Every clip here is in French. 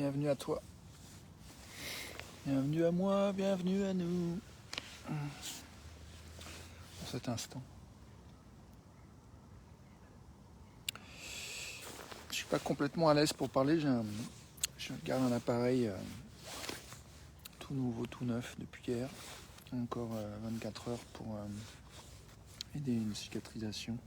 bienvenue à toi. Bienvenue à moi, bienvenue à nous. Pour cet instant. Je suis pas complètement à l'aise pour parler, je garde un appareil tout nouveau, tout neuf depuis hier. Encore 24 heures pour aider une cicatrisation.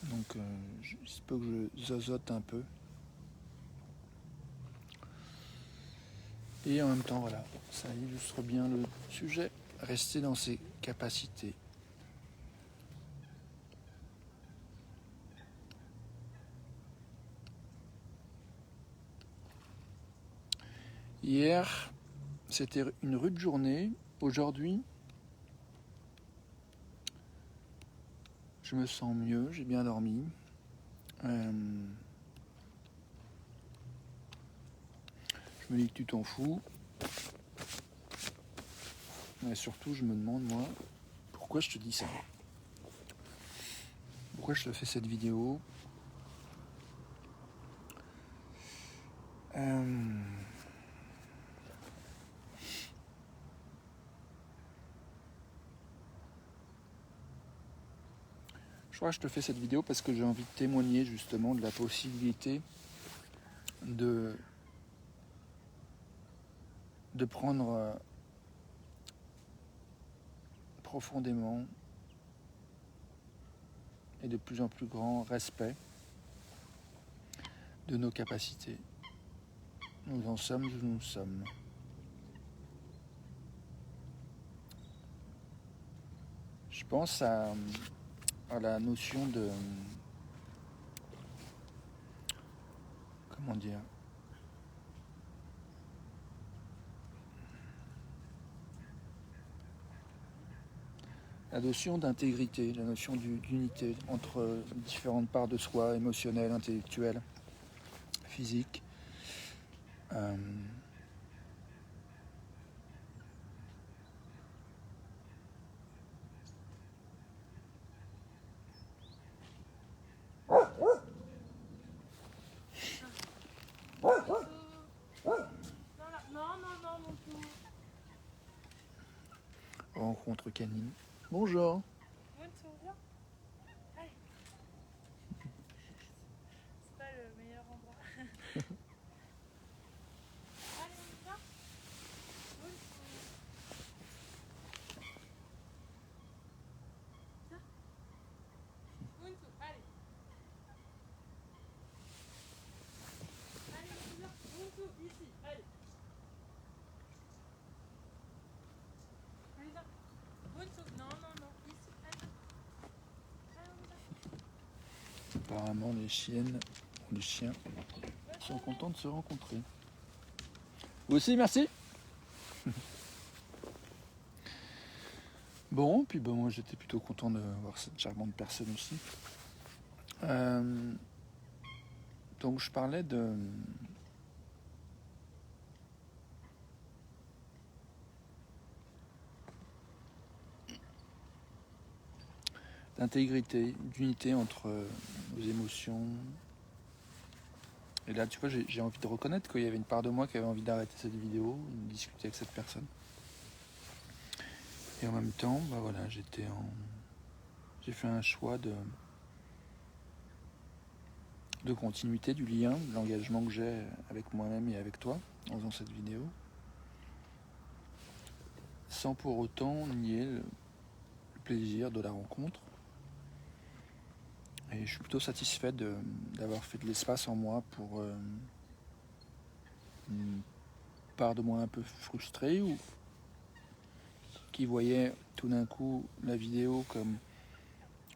Donc il se peut que je zozote un peu. Et en même temps, voilà, ça illustre bien le sujet. Rester dans ses capacités. Hier, c'était une rude journée. Aujourd'hui, je me sens mieux, j'ai bien dormi. Je me dis que tu t'en fous. Mais surtout, je me demande, moi, pourquoi je te dis ça? Pourquoi je te fais cette vidéo? Je crois que je te fais cette vidéo parce que j'ai envie de témoigner justement de la possibilité de prendre profondément et de plus en plus grand respect de nos capacités. Nous en sommes où nous sommes. Je pense à la notion de... Comment dire? La notion d'intégrité, la notion d'unité entre différentes parts de soi, émotionnelles, intellectuelles, physiques. Rencontre canine. Bonjour. C'est pas le meilleur endroit. Allez, on y va. Allez. Allez, on y va. Ici, allez. Allez, là. Non, ici, allez. Allez, on y va. Apparemment, les chiennes ou les chiens sont contents de se rencontrer. Vous aussi, merci. Bon, puis moi j'étais plutôt content de voir cette charmante personne aussi. Donc je parlais d'intégrité, d'unité entre nos émotions. Et là, tu vois, j'ai envie de reconnaître qu'il y avait une part de moi qui avait envie d'arrêter cette vidéo, de discuter avec cette personne. Et en même temps, bah voilà, j'ai fait un choix de continuité du lien, de l'engagement que j'ai avec moi-même et avec toi en faisant cette vidéo, sans pour autant nier le plaisir de la rencontre. Et je suis plutôt satisfait d'avoir fait de l'espace en moi pour une part de moi un peu frustrée ou qui voyait tout d'un coup la vidéo comme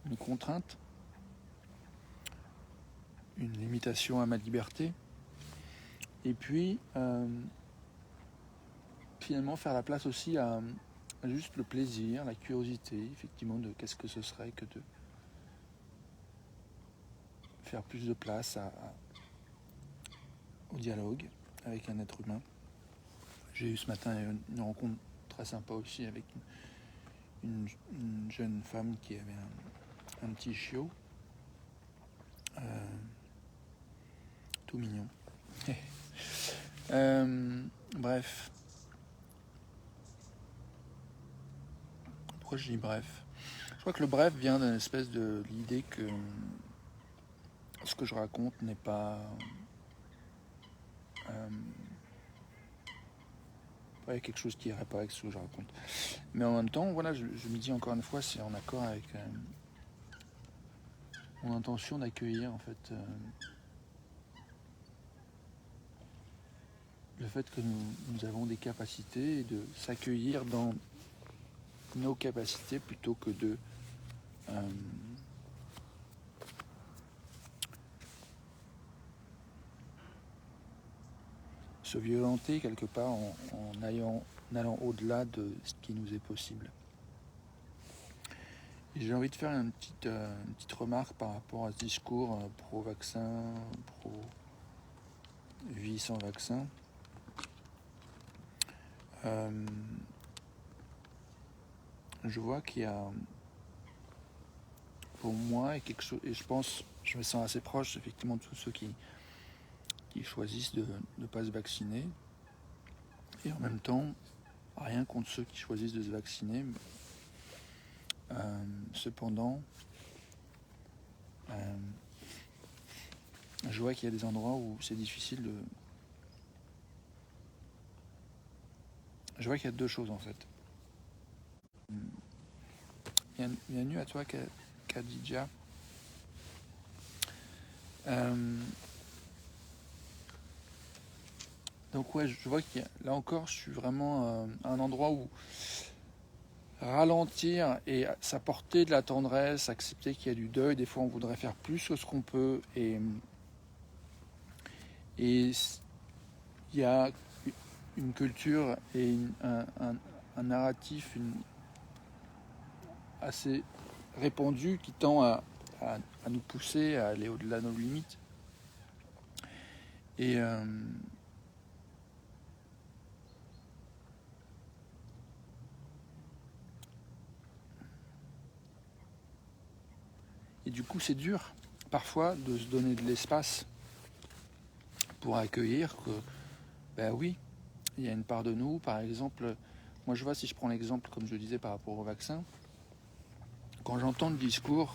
une contrainte, une limitation à ma liberté. Et puis, finalement, faire la place aussi à juste le plaisir, la curiosité, effectivement, de qu'est-ce que ce serait que de faire plus de place au dialogue avec un être humain. J'ai eu ce matin une rencontre très sympa aussi avec une jeune femme qui avait un petit chiot tout mignon. Bref. Pourquoi je dis bref? Je crois que le bref vient d'une espèce de l'idée que ce que je raconte n'est pas... il y a quelque chose qui irait pas avec ce que je raconte. Mais en même temps, voilà, je me dis encore une fois, c'est en accord avec mon intention d'accueillir en fait le fait que nous avons des capacités et de s'accueillir dans nos capacités plutôt que de se violenter quelque part en allant au-delà de ce qui nous est possible. Et j'ai envie de faire une petite remarque par rapport à ce discours pro-vaccin, pro-vie sans vaccin. Je vois qu'il y a, pour moi, quelque chose, et je me sens assez proche effectivement de tous ceux qui choisissent de ne pas se vacciner, et en même temps, rien contre ceux qui choisissent de se vacciner. Cependant, je vois qu'il y a des endroits où c'est difficile de... Je vois qu'il y a deux choses en fait. Bienvenue à toi, Khadija. Donc ouais, je vois qu'il y a, là encore, je suis vraiment à un endroit où ralentir et s'apporter de la tendresse, accepter qu'il y a du deuil. Des fois, on voudrait faire plus que ce qu'on peut, et il y a une culture et un narratif assez répandu qui tend à nous pousser à aller au-delà de nos limites. Et du coup, c'est dur, parfois, de se donner de l'espace pour accueillir que, ben oui, il y a une part de nous, par exemple, moi je vois, si je prends l'exemple, comme je le disais, par rapport au vaccin, quand j'entends le discours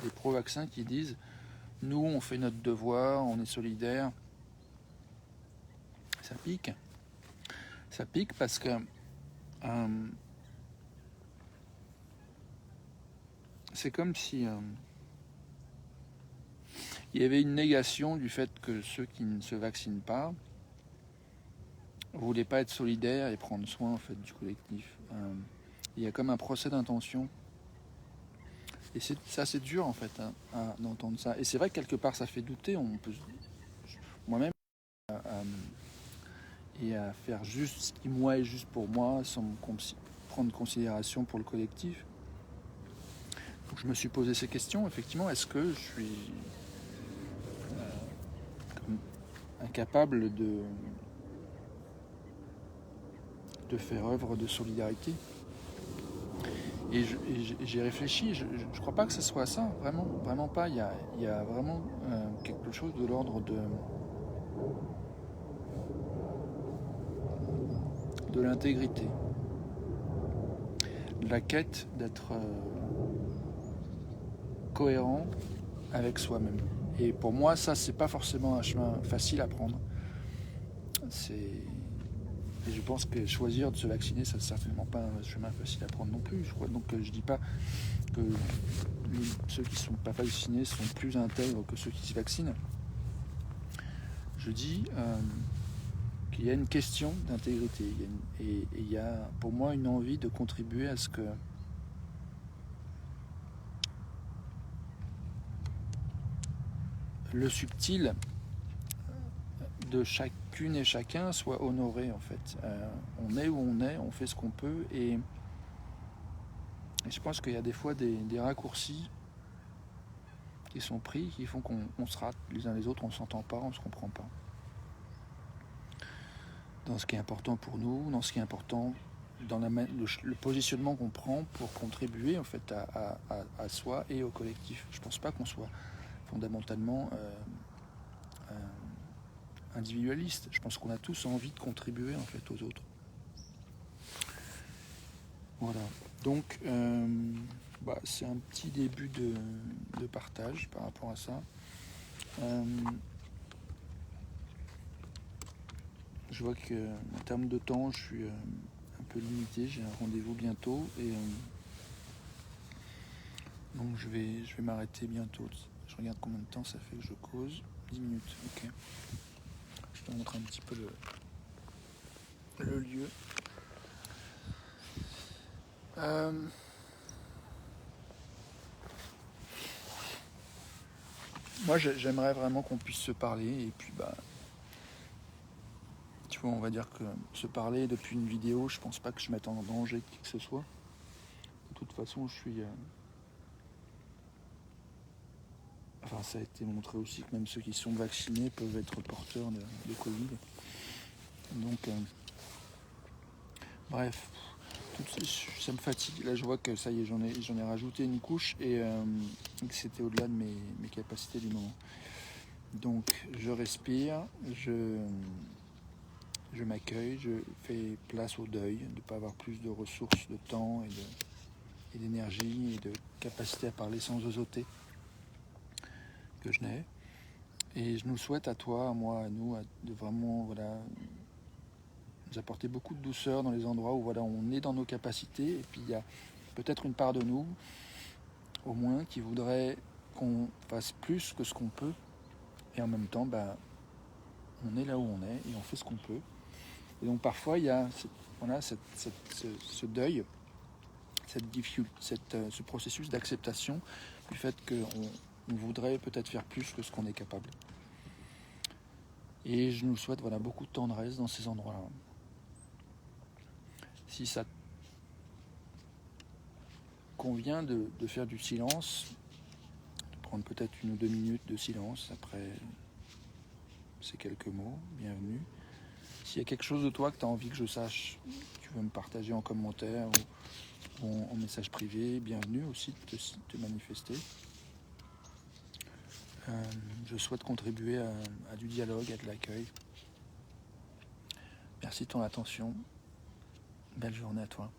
des pro-vaccins qui disent « nous, on fait notre devoir, on est solidaires », ça pique. Ça pique parce que c'est comme si il y avait une négation du fait que ceux qui ne se vaccinent pas ne voulaient pas être solidaires et prendre soin en fait du collectif. Il y a comme un procès d'intention. Et ça, c'est dur en fait d'entendre ça. Et c'est vrai que quelque part ça fait douter. Moi-même, et à faire juste ce qui moi est juste pour moi, sans prendre considération pour le collectif. Donc je me suis posé ces questions. Effectivement, est-ce que je suis incapable de faire œuvre de solidarité? Et j'ai réfléchi, je ne crois pas que ce soit ça, vraiment pas. Il y a vraiment quelque chose de l'ordre de l'intégrité, de la quête d'être cohérent avec soi-même. Et pour moi, ça, c'est pas forcément un chemin facile à prendre. Et je pense que choisir de se vacciner, c'est certainement pas un chemin facile à prendre non plus. Donc je dis pas que ceux qui ne sont pas vaccinés sont plus intègres que ceux qui se vaccinent. Je dis qu'il y a une question d'intégrité et il y a pour moi une envie de contribuer à ce que le subtil de chacune et chacun soit honoré en fait. On est où on est, on fait ce qu'on peut et je pense qu'il y a des fois des raccourcis qui sont pris, qui font qu'on se rate les uns les autres, on ne s'entend pas, on ne se comprend pas. Dans ce qui est important pour nous, dans ce qui est important dans le positionnement qu'on prend pour contribuer en fait à soi et au collectif. Je ne pense pas qu'on soit fondamentalement individualiste. Je pense qu'on a tous envie de contribuer en fait aux autres. Voilà. Donc, c'est un petit début de partage par rapport à ça. Je vois qu'en termes de temps, je suis un peu limité. J'ai un rendez-vous bientôt et donc je vais m'arrêter bientôt. Je regarde combien de temps ça fait que je cause. 10 minutes, ok. Je te montre un petit peu le lieu. Moi, j'aimerais vraiment qu'on puisse se parler et puis tu vois, on va dire que se parler depuis une vidéo, je pense pas que je mette en danger qui que ce soit. De toute façon, je suis... Enfin, ça a été montré aussi que même ceux qui sont vaccinés peuvent être porteurs de Covid. Donc, bref, ça me fatigue. Là, je vois que ça y est, j'en ai rajouté une couche et que c'était au-delà de mes capacités du moment. Donc, je respire, je m'accueille, je fais place au deuil, de ne pas avoir plus de ressources, de temps et d'énergie et de capacité à parler sans osoter que je n'ai. Et je nous souhaite à toi, à moi, à nous, de vraiment nous apporter beaucoup de douceur dans les endroits où on est dans nos capacités. Et puis il y a peut-être une part de nous, au moins, qui voudrait qu'on fasse plus que ce qu'on peut. Et en même temps, on est là où on est et on fait ce qu'on peut. Et donc parfois, il y a ce deuil, ce processus d'acceptation du fait qu'on voudrait peut-être faire plus que ce qu'on est capable. Et je nous souhaite beaucoup de tendresse dans ces endroits-là. Si ça convient de faire du silence, de prendre peut-être 1 ou 2 minutes de silence après ces quelques mots, bienvenue. S'il y a quelque chose de toi que tu as envie que je sache, tu veux me partager en commentaire ou en message privé, bienvenue aussi de te manifester. Je souhaite contribuer à du dialogue, à de l'accueil. Merci de ton attention. Belle journée à toi.